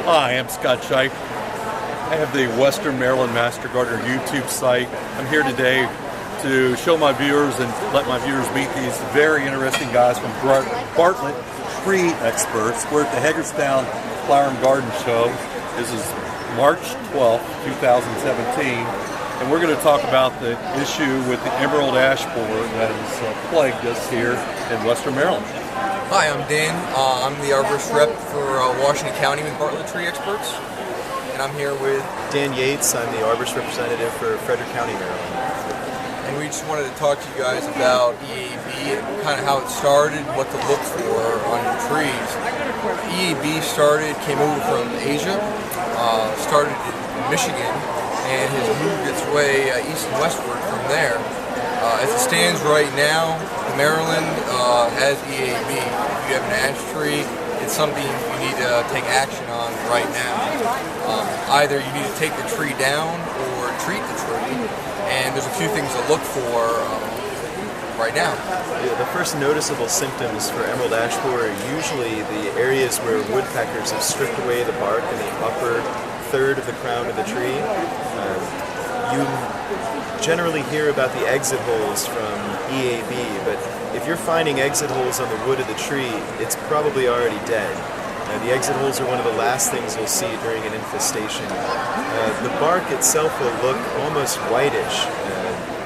Hi, I'm Scott Shipe. I have the Western Maryland Master Gardener YouTube site. I'm here today to show my viewers and let my viewers meet these very interesting guys from Bartlett, tree experts. We're at the Hagerstown Flower and Garden Show. This is March 12th, 2017, and we're going to talk about the issue with the emerald ash borer that has plagued us here in Western Maryland. Hi, I'm Dan. I'm the arborist rep for Washington County with Bartlett Tree Experts, and I'm here with Dan Yates. I'm the arborist representative for Frederick County, Maryland. And we just wanted to talk to you guys about EAB and kind of how it started, what to look for on your trees. EAB came over from Asia, started in Michigan, and has moved its way east and westward from there. As it stands right now, Maryland has EAB. If you have an ash tree, it's something you need to take action on right now. Either you need to take the tree down or treat the tree, and there's a few things to look for right now. Yeah, the first noticeable symptoms for emerald ash borer are usually the areas where woodpeckers have stripped away the bark in the upper third of the crown of the tree. You generally hear about the exit holes from EAB, but if you're finding exit holes on the wood of the tree, it's probably already dead. The exit holes are one of the last things you'll see during an infestation. The bark itself will look almost whitish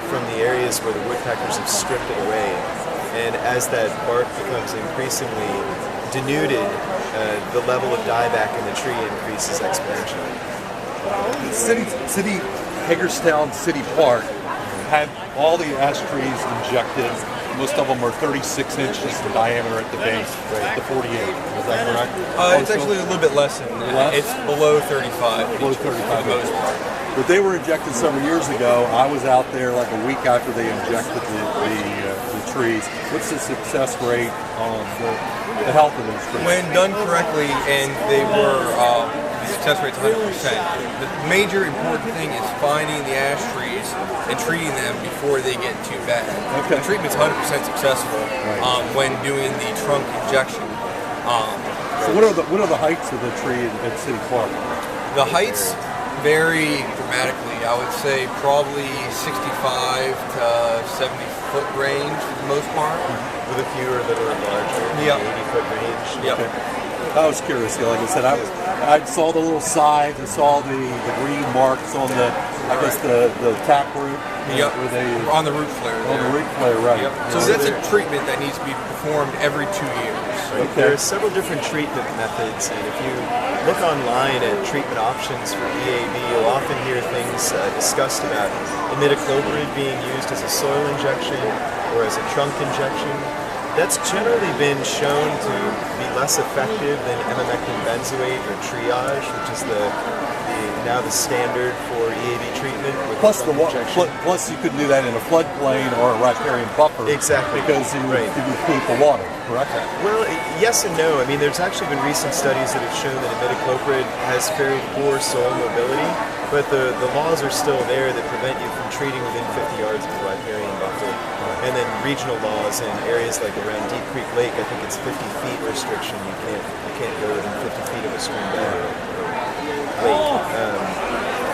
from the areas where the woodpeckers have stripped it away. And as that bark becomes increasingly denuded, the level of dieback in the tree increases exponentially. Hagerstown City Park had all the ash trees injected. Most of them are 36 inches in diameter at the base, the 48. Is that correct? It's actually a little bit less than that. It's below 35. Below 35 for the most part. But they were injected several years ago. I was out there like a week after they injected the trees. What's the success rate on the health of those trees? When done correctly, and they were, the success rate's 100%. The major important thing is finding the ash trees and treating them before they get too bad. Okay. The treatment's 100% successful when doing the trunk injection. So what are the heights of the tree at City Park? The heights vary dramatically. I would say probably 65 to 70 foot range for the most part. With a few are a little larger, 80-foot range. Yep. Okay. I was curious. Like I said, I saw the little sides. I saw the green marks on the tap root. Yep. On the root flare. On the root flare, right. Yep. So that's a treatment that needs to be performed every 2 years. Right. Okay. There are several different treatment methods, and if you look online at treatment options for EAB, you'll often hear things discussed about imidacloprid being used as a soil injection or as a trunk injection. That's generally been shown to be less effective than emamectin benzoate or triage, which is now the standard for EAB treatment. With plus you could do that in a floodplain or a riparian buffer. Exactly. Because you would pollute the water, correct? Well, yes and no. I mean, there's actually been recent studies that have shown that imidacloprid has fairly poor soil mobility, but the laws are still there that prevent you from treating within 50 yards of the riparian buffer. And then regional laws in areas like around Deep Creek Lake, I think it's 50 feet restriction. You can't go within 50 feet of a stream bed or lake.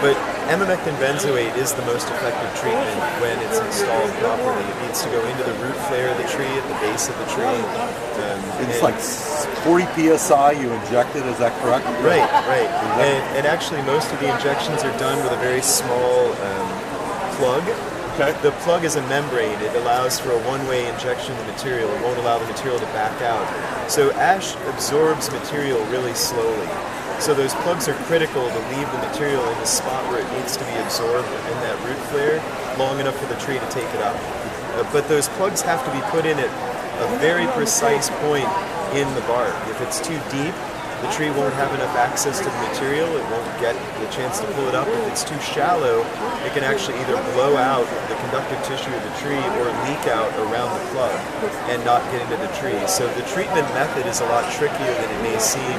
But emamectin benzoate is the most effective treatment when it's installed properly. It needs to go into the root flare of the tree, at the base of the tree. It's like 40 psi you inject it, is that correct? Right. And actually most of the injections are done with a very small plug. Okay. The plug is a membrane. It allows for a one-way injection of the material. It won't allow the material to back out. So ash absorbs material really slowly. So those plugs are critical to leave the material in the spot where it needs to be absorbed in that root flare long enough for the tree to take it up. But those plugs have to be put in at a very precise point in the bark. If it's too deep, the tree won't have enough access to the material. It won't get the chance to pull it up. If it's too shallow, it can actually either blow out the conductive tissue of the tree or leak out around the plug and not get into the tree. So the treatment method is a lot trickier than it may seem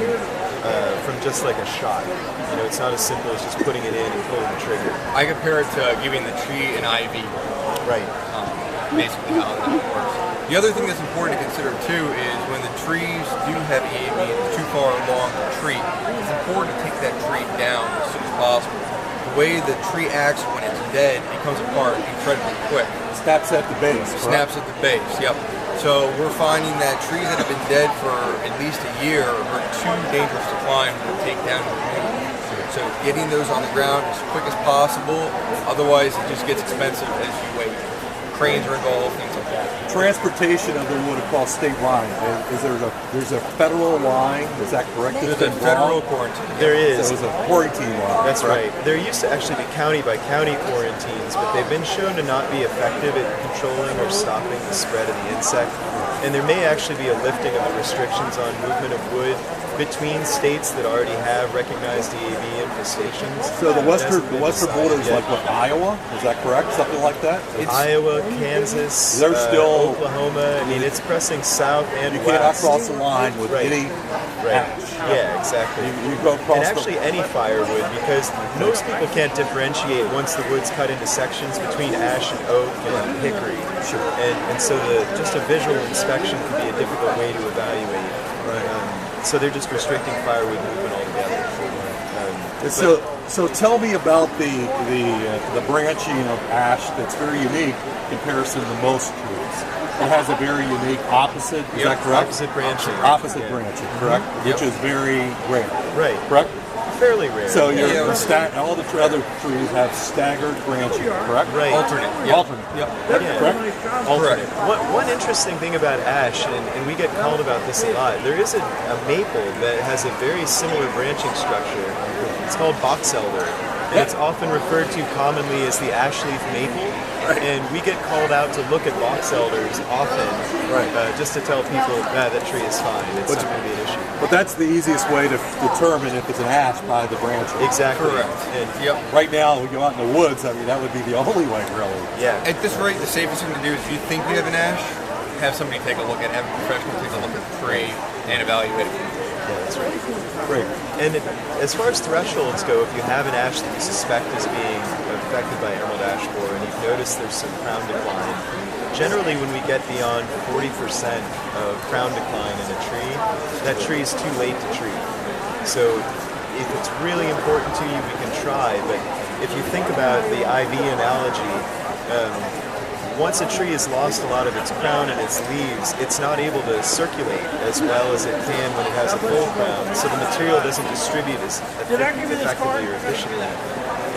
from just like a shot. You know, it's not as simple as just putting it in and pulling the trigger. I compare it to giving the tree an IV. Right. Basically how that works. The other thing that's important to consider too is when the trees do have EAB and it's too far along the tree, it's important to take that tree down as soon as possible. The way the tree acts when it's dead, it comes apart incredibly quick. Snaps at the base. Snaps at the base, yep. So we're finding that trees that have been dead for at least a year are too dangerous to climb to take down and remove. So getting those on the ground as quick as possible, otherwise it just gets expensive as you wait. Cranes are involved, things like that. Transportation of the wood across state lines. There's a federal line. Is that correct? There's a federal quarantine. There is. So there's a quarantine line. That's right. There used to actually be county by county quarantines, but they've been shown to not be effective at controlling or stopping the spread of the insect. And there may actually be a lifting of the restrictions on movement of wood between states that already have recognized EAB infestations. So the western border is like what, Iowa? Is that correct? Something like that? It's Iowa, Kansas, They're still Oklahoma. I mean, it's pressing south and you west. cannot cross the line with any ash. Yeah, exactly. You go across and actually any firewood, because most people can't differentiate once the wood's cut into sections between ash and oak and hickory. Sure. And so just a visual inspection can be a difficult way to evaluate. Right. So they're just restricting firewood movement altogether. So tell me about the branching of ash that's very unique in comparison to most trees. It has a very unique opposite, is that correct? Opposite branching. Opposite branching, correct? Which is very rare. Right. Correct? Fairly rare. So all the other trees have staggered branching, correct? Right. Alternate. Alternate. Yep. Correct? Alternate. One interesting thing about ash, and we get called about this a lot, there is a maple that has a very similar branching structure. It's called box elder. And it's often referred to commonly as the ash leaf maple. Right. And we get called out to look at box elders often, just to tell people that tree is fine. It's not going to be an issue. But that's the easiest way to determine if it's an ash by the branching. Exactly. Correct. And right now, we go out in the woods. I mean, that would be the only way, really. Yeah. At this rate, the safest thing to do is if you think you have an ash, have somebody take a look at it, have a professional take a look at the tree and evaluate it. Yeah, that's right. Great. And as far as thresholds go, if you have an ash that you suspect is being affected by emerald ash borer and you've noticed there's some crown decline, generally when we get beyond 40% of crown decline in a tree, that tree is too late to treat. So if it's really important to you, we can try, but if you think about the IV analogy, once a tree has lost a lot of its crown and its leaves, it's not able to circulate as well as it can when it has a full crown, so the material doesn't distribute as effectively or efficiently,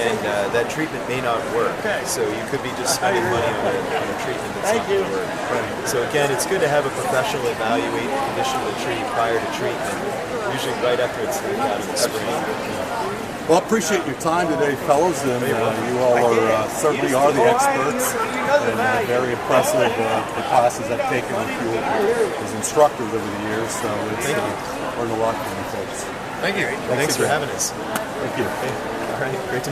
and that treatment may not work. So you could be just spending money on a treatment that's not going to work. So again, it's good to have a professional evaluate the condition of the tree prior to treatment, usually right after it's leaving out in the spring. Well, I appreciate your time today, fellows, and you all certainly are the experts, and very impressive the classes I've taken with you as instructors over the years, so it's learned a lot from you folks. Thank you. Thanks for having us. Thank you. All right, great to meet you.